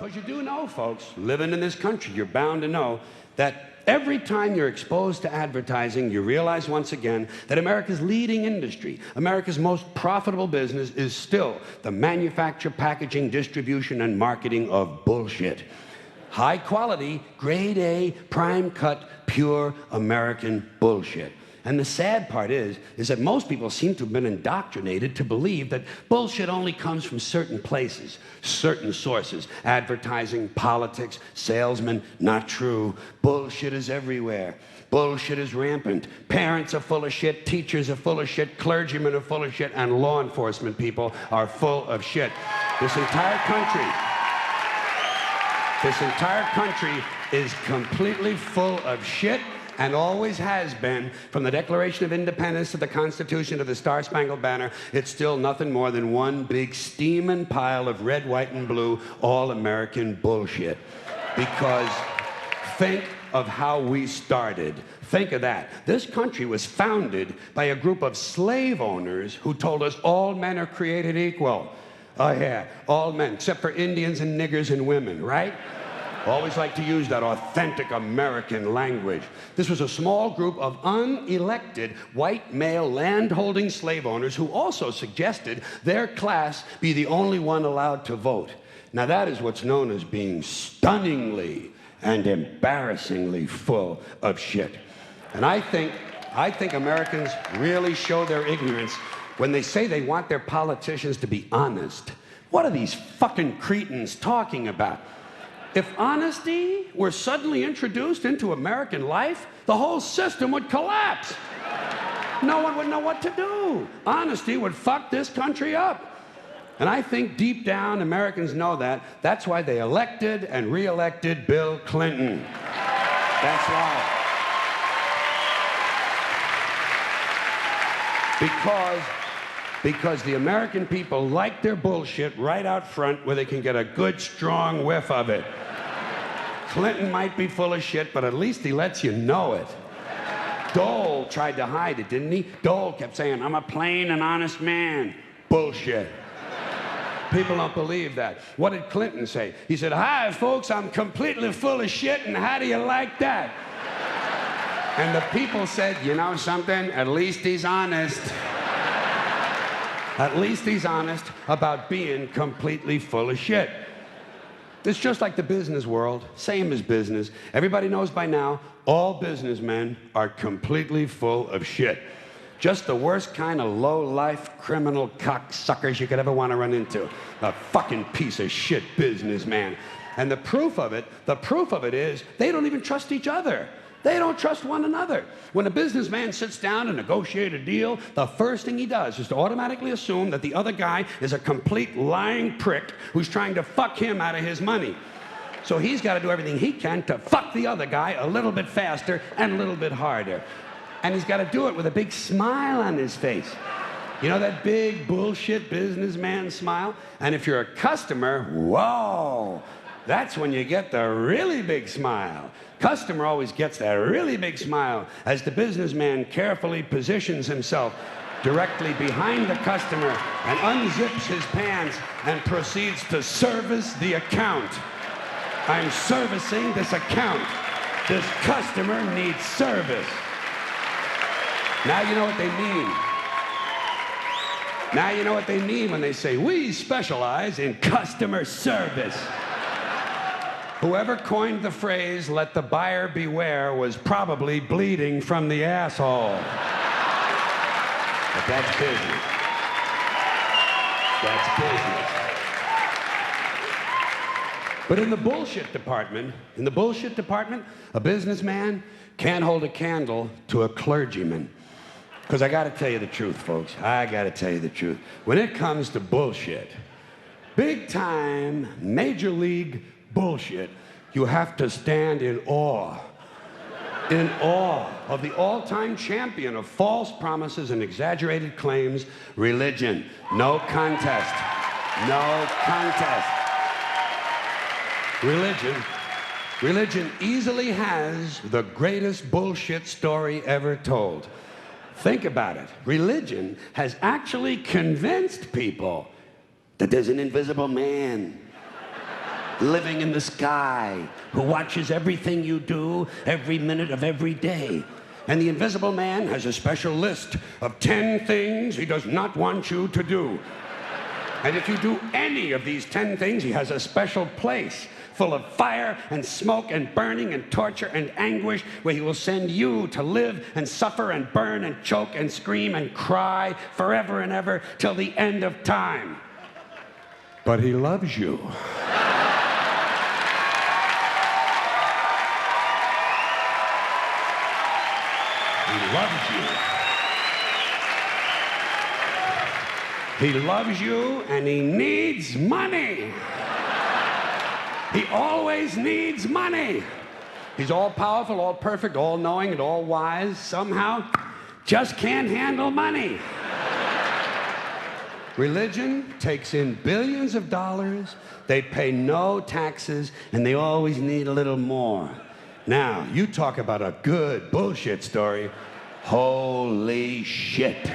Because you do know, folks, living in this country, you're bound to know that every time you're exposed to advertising, you realize once again that America's leading industry, America's most profitable business, is still the manufacture, packaging, distribution, and marketing of bullshit. High quality, grade A, prime cut, pure American bullshit. And the sad part is that most people seem to have been indoctrinated to believe that bullshit only comes from certain places, certain sources. Advertising, politics, salesmen, not true. Bullshit is everywhere. Bullshit is rampant. Parents are full of shit, teachers are full of shit, clergymen are full of shit, and law enforcement people are full of shit. This entire country is completely full of shit, and always has been. From the Declaration of Independence to the Constitution to the Star-Spangled Banner, it's still nothing more than one big steaming pile of red, white, and blue all-American bullshit. Because think of how we started. Think of that. This country was founded by a group of slave owners who told us all men are created equal. Oh yeah, all men, except for Indians and niggers and women, right? Always like to use that authentic American language. This was a small group of unelected white male land-holding slave owners who also suggested their class be the only one allowed to vote. Now that is what's known as being stunningly and embarrassingly full of shit. And I think Americans really show their ignorance when they say they want their politicians to be honest. What are these fucking cretins talking about? If honesty were suddenly introduced into American life, the whole system would collapse. No one would know what to do. Honesty would fuck this country up. And I think deep down Americans know that. That's why they elected and re-elected Bill Clinton. That's why. Because the American people like their bullshit right out front where they can get a good, strong whiff of it. Clinton might be full of shit, but at least he lets you know it. Dole tried to hide it, didn't he? Dole kept saying, I'm a plain and honest man. Bullshit. People don't believe that. What did Clinton say? He said, hi, folks, I'm completely full of shit, and how do you like that? And the people said, you know something? At least he's honest. At least he's honest about being completely full of shit. It's just like the business world, same as business. Everybody knows by now, all businessmen are completely full of shit. Just the worst kind of low-life criminal cocksuckers you could ever want to run into. A fucking piece of shit businessman. And the proof of it is they don't even trust each other. They don't trust one another. When a businessman sits down to negotiate a deal, the first thing he does is to automatically assume that the other guy is a complete lying prick who's trying to fuck him out of his money. So he's got to do everything he can to fuck the other guy a little bit faster and a little bit harder. And he's got to do it with a big smile on his face. You know that big bullshit businessman smile? And if you're a customer, whoa, that's when you get the really big smile. Customer always gets that really big smile as the businessman carefully positions himself directly behind the customer and unzips his pants and proceeds to service the account. I'm servicing this account. This customer needs service. Now you know what they mean. Now you know what they mean when they say, we specialize in customer service. Whoever coined the phrase, let the buyer beware, was probably bleeding from the asshole. But that's business. That's business. But in the bullshit department, a businessman can't hold a candle to a clergyman. Because I got to tell you the truth, folks. I got to tell you the truth. When it comes to bullshit, big time, major league bullshit, you have to stand in awe of the all-time champion of false promises and exaggerated claims, religion. No contest. No contest. Religion easily has the greatest bullshit story ever told. Think about it. Religion has actually convinced people that there's an invisible man. living in the sky, who watches everything you do every minute of every day. And the Invisible Man has a special list of 10 things he does not want you to do. And if you do any of these 10 things, he has a special place full of fire and smoke and burning and torture and anguish, where he will send you to live and suffer and burn and choke and scream and cry forever and ever till the end of time. But he loves you. He loves you. He loves you, and he needs money. He always needs money. He's all powerful, all perfect, all knowing, and all wise. Somehow, just can't handle money. Religion takes in billions of dollars. They pay no taxes, and they always need a little more. Now, you talk about a good bullshit story. Holy shit.